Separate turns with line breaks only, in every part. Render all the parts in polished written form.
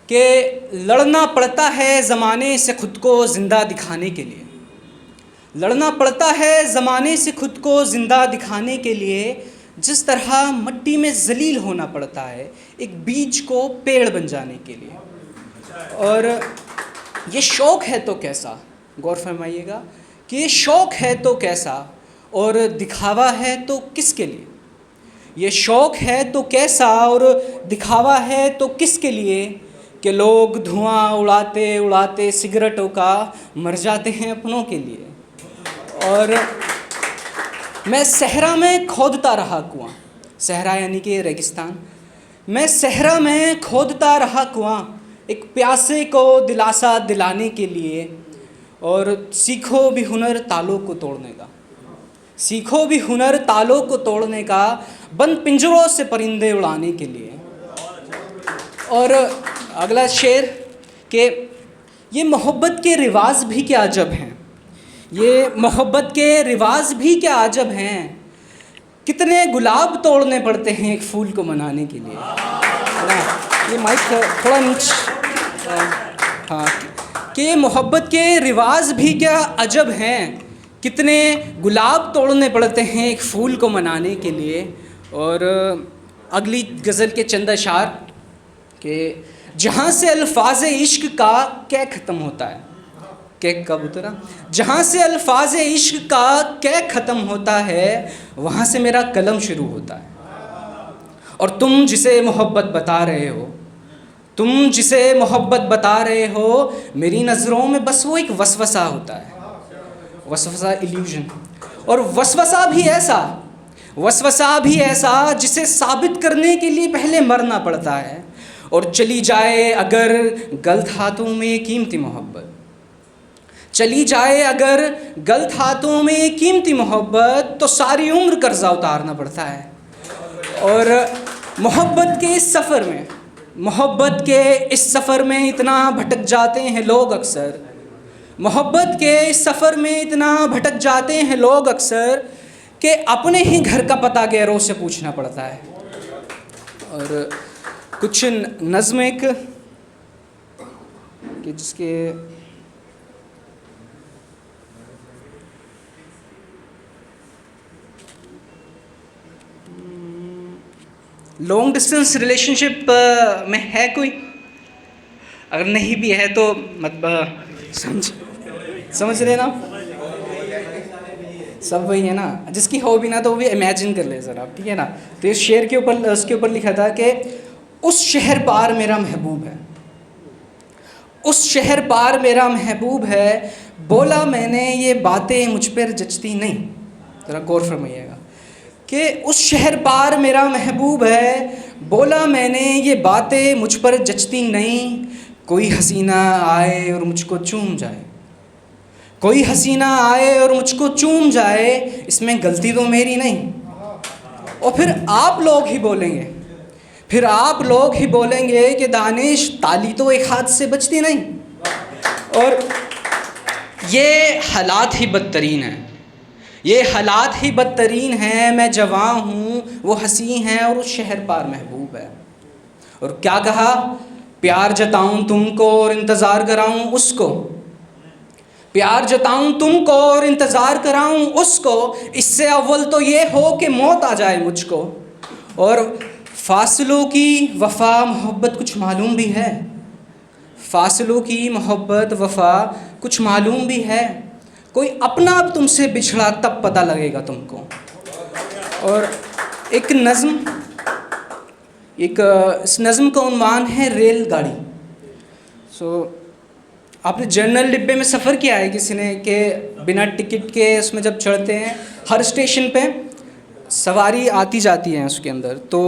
कि लड़ना पड़ता है ज़माने से ख़ुद को ज़िंदा दिखाने के लिए। लड़ना पड़ता है ज़माने से ख़ुद को ज़िंदा दिखाने के लिए, जिस तरह मिट्टी में ज़लील होना पड़ता है एक बीज को पेड़ बन जाने के लिए। और ये शौक़ है तो कैसा, गौर फरमाइएगा कि ये शौक़ है तो कैसा और दिखावा है तो किसके लिए। ये शौक़ है तो कैसा और दिखावा है तो किसके लिए कि लोग धुआं उड़ाते उड़ाते सिगरेटों का मर जाते हैं अपनों के लिए। और मैं सहरा में खोदता रहा कुआं, सहरा यानी कि रेगिस्तान, मैं सहरा में खोदता रहा कुआं एक प्यासे को दिलासा दिलाने के लिए। और सीखो भी हुनर तालों को तोड़ने का, सीखो भी हुनर तालों को तोड़ने का, बंद पिंजरों से परिंदे उड़ाने के लिए। और अगला शेर कि ये मोहब्बत के रिवाज भी क्या अजब हैं, ये मोहब्बत के रिवाज भी क्या अजब हैं, कितने गुलाब तोड़ने पड़ते हैं एक फूल को मनाने के लिए। ना ये माइक थोड़ा नीचे, हाँ, कि ये मोहब्बत के रिवाज भी क्या अजब हैं, कितने गुलाब तोड़ने पड़ते हैं एक फूल को मनाने के लिए। और अगली गज़ल के चंद अशार कि जहाँ से अल्फाज़ इश्क का क्या ख़त्म होता है, क्या कब उतरा, जहाँ से अल्फाज़ इश्क का क्या ख़त्म होता है वहाँ से मेरा कलम शुरू होता है। और तुम जिसे मोहब्बत बता रहे हो, तुम जिसे मोहब्बत बता रहे हो, मेरी नज़रों में बस वो एक वसवसा होता है, वसवसा, इल्यूजन। और वसवसा भी ऐसा जिसे साबित करने के लिए पहले मरना पड़ता है। और चली जाए अगर गलत हाथों में कीमती मोहब्बत, चली जाए अगर गलत हाथों में कीमती मोहब्बत, तो सारी उम्र कर्जा उतारना पड़ता है। और मोहब्बत के इस सफ़र में, मोहब्बत के इस सफ़र में इतना भटक जाते हैं लोग अक्सर, मोहब्बत के इस सफ़र में इतना भटक जाते हैं लोग अक्सर कि अपने ही घर का पता गैरों से पूछना पड़ता है। और कुछ नज़्म एक कि जिसके लॉन्ग डिस्टेंस रिलेशनशिप में है कोई, अगर नहीं भी है तो मत समझ लेना, सब वही है ना, जिसकी हो भी ना तो वो भी इमेजिन कर ले ज़रा, ठीक है ना। तो इस शेर के ऊपर, उसके ऊपर लिखा था कि उस शहर पार मेरा महबूब है, उस शहर पार मेरा महबूब है, बोला मैंने ये बातें मुझ पर जचती नहीं। ज़रा गौर फरमाइएगा कि उस शहर पार मेरा महबूब है, बोला मैंने ये बातें मुझ पर जचती नहीं। कोई हसीना आए और मुझको चूम जाए, कोई हसीना आए और मुझको चूम जाए, इसमें गलती तो मेरी नहीं। और फिर आप लोग ही बोलेंगे, फिर आप लोग ही बोलेंगे कि दानिश ताली तो एक हाथ से बचती नहीं। और ये हालात ही बदतरीन हैं, ये हालात ही बदतरीन हैं, मैं जवां हूँ वो हंसी हैं और उस शहर पार महबूब है। और क्या कहा, प्यार जताऊँ तुमको और इंतज़ार कराऊँ उसको, प्यार जताऊँ तुमको और इंतज़ार कराऊँ उसको, इससे अव्वल तो ये हो कि मौत आ जाए मुझको। और फासलों की वफ़ा मोहब्बत कुछ मालूम भी है, फासलों की मोहब्बत वफ़ा कुछ मालूम भी है, कोई अपना अब तुमसे बिछड़ा तब पता लगेगा तुमको। और एक नज़्म, इस नज़्म का उन्वान है रेलगाड़ी। आपने जनरल डिब्बे में सफ़र किया है किसी ने कि बिना टिकट के उसमें जब चढ़ते हैं, हर स्टेशन पे सवारी आती जाती है उसके अंदर, तो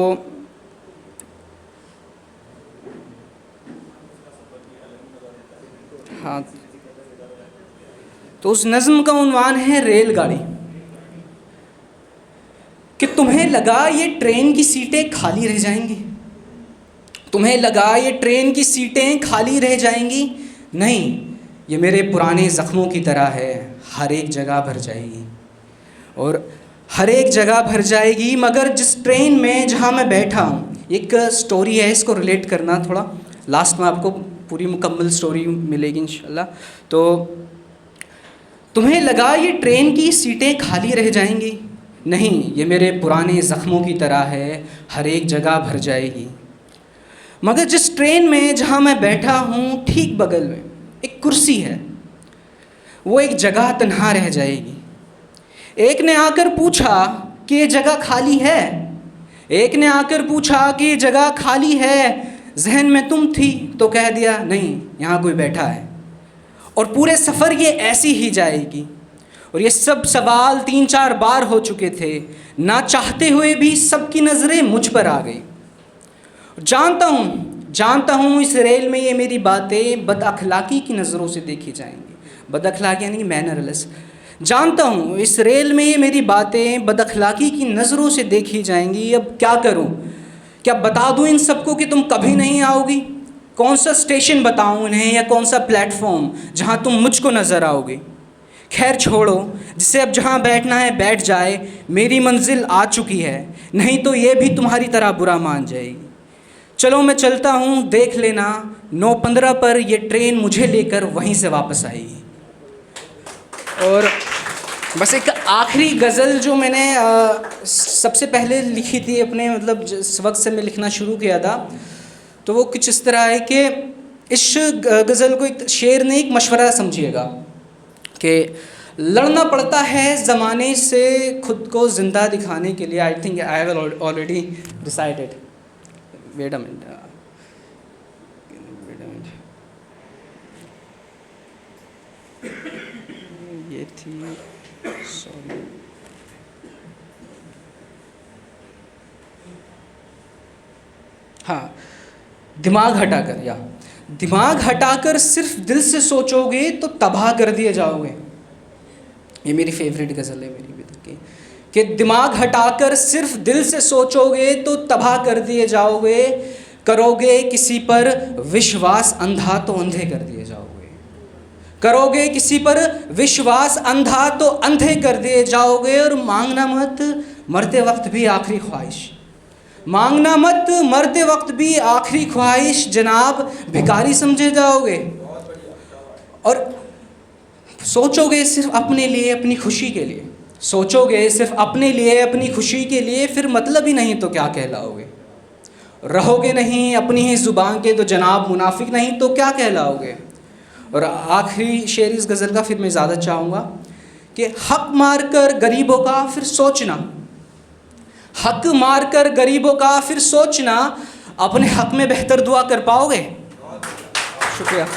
हाँ, तो उस नज़्म का उन्वान है रेलगाड़ी। कि तुम्हें लगा ये ट्रेन की सीटें खाली रह जाएंगी, तुम्हें लगा ये ट्रेन की सीटें खाली रह जाएंगी, नहीं, ये मेरे पुराने ज़ख्मों की तरह है, हर एक जगह भर जाएगी। और हर एक जगह भर जाएगी, मगर जिस ट्रेन में जहाँ मैं बैठा हूँ, एक स्टोरी है, इसको रिलेट करना थोड़ा लास्ट में आपको पूरी मुकम्मल स्टोरी मिलेगी इंशाल्लाह। तो तुम्हें लगा ये ट्रेन की सीटें खाली रह जाएंगी, नहीं, ये मेरे पुराने ज़ख्मों की तरह है, हर एक जगह भर जाएगी। मगर जिस ट्रेन में जहाँ मैं बैठा हूँ ठीक बगल में एक कुर्सी है, वो एक जगह तन्हा रह जाएगी। एक ने आकर पूछा कि ये जगह खाली है, एक ने आकर पूछा कि ये जगह खाली है, जहन में तुम थी तो कह दिया नहीं, यहाँ कोई बैठा है। और पूरे सफ़र ये ऐसी ही जाएगी। और ये सब सवाल 3-4 बार हो चुके थे, ना चाहते हुए भी सबकी नज़रें मुझ पर आ गई। जानता हूँ इस रेल में ये मेरी बातें बदअखलाक़ी की नज़रों से देखी जाएंगी। बदअखलाक़ी यानी कि मैनरलेस। जानता हूँ इस रेल में ये मेरी बातें बदअखलाक़ी की नज़रों से देखी जाएंगी। अब क्या करूँ, क्या बता दूँ इन सबको कि तुम कभी नहीं आओगी? कौन सा स्टेशन बताऊँ उन्हें, या कौन सा प्लेटफॉर्म जहाँ तुम मुझको नज़र आओगे? खैर छोड़ो, जिसे अब जहाँ बैठना है बैठ जाए, मेरी मंजिल आ चुकी है, नहीं तो ये भी तुम्हारी तरह बुरा मान जाएगी। चलो मैं चलता हूँ, देख लेना 9:15 पर ये ट्रेन मुझे लेकर वहीं से वापस आएगी। और बस एक आखिरी गज़ल जो मैंने सबसे पहले लिखी थी अपने, मतलब जिस वक्त से मैं लिखना शुरू किया था, तो वो कुछ इस तरह है कि इस गज़ल को एक शेर नहीं, एक मशवरा समझिएगा कि लड़ना पड़ता है ज़माने से खुद को ज़िंदा दिखाने के लिए। I think I have already decided, wait a minute, ये थी, सॉरी, हाँ, दिमाग हटाकर सिर्फ दिल से सोचोगे तो तबाह कर दिए जाओगे। ये मेरी फेवरेट गज़ल है मेरी अभी तक की, कि दिमाग हटाकर सिर्फ दिल से सोचोगे तो तबाह कर दिए जाओगे, करोगे किसी पर विश्वास अंधा तो अंधे कर दिए जाओगे, करोगे किसी पर विश्वास अंधा तो अंधे कर दिए जाओगे। और मांगना मत मरते वक्त भी आखिरी ख्वाहिश, मांगना मत मरते वक्त भी आखिरी ख्वाहिश, जनाब भिखारी समझे जाओगे। और सोचोगे सिर्फ अपने लिए, अपनी खुशी के लिए, सोचोगे सिर्फ अपने लिए, अपनी खुशी के लिए, फिर मतलब ही नहीं तो क्या कहलाओगे। रहोगे नहीं अपनी ही ज़ुबान के तो जनाब मुनाफिक नहीं तो क्या कहलाओगे। और आखिरी शेर इस गज़ल का फिर मैं ज़्यादा चाहूँगा कि हक मार कर गरीबों का फिर सोचना, हक मार कर गरीबों का फिर सोचना, अपने हक में बेहतर दुआ कर पाओगे। शुक्रिया।